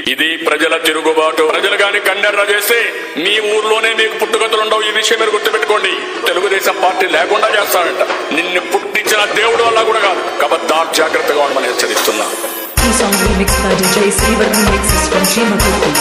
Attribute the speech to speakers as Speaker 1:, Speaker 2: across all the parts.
Speaker 1: ఇది ప్రజల తిరుగుబాటు. ప్రజలు గాని కండెర్ర చేస్తే మీ ఊర్లోనే మీకు పుట్టుగతులుండవు. ఈ విషయం మీరు గుర్తుపెట్టుకోండి. తెలుగుదేశం పార్టీ లేకుండా చేస్తాడంట. నిన్ను పుట్టించిన దేవుడు వల్ల కూడా కాదు. కాబట్టి జాగ్రత్తగా ఉండమని హెచ్చరిస్తున్నా.
Speaker 2: ఈ song remix by DJ Srivarman mixes from Chimapurti.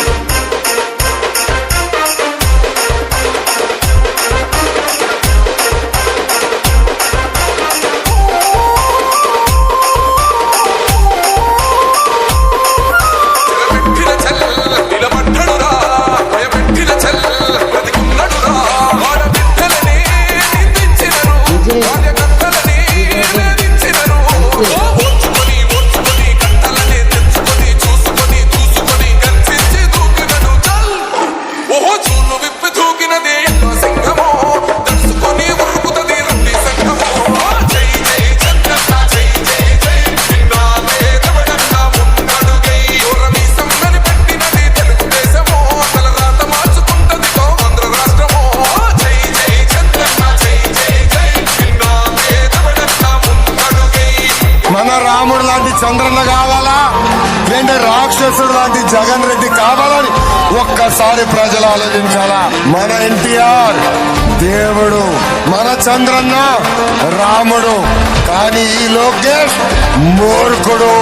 Speaker 3: రాముడు లాంటి చంద్రన్న కావాలా, లేదంటే రాక్షసుడు లాంటి జగన్ రెడ్డి కావాలని ఒక్కసారి ప్రజలు ఆలోచించాలా. మన ఎన్టీఆర్ దేవుడు, మన చంద్రన్న రాముడు, కానీ ఈ లోకేష్ మూర్ఖుడు.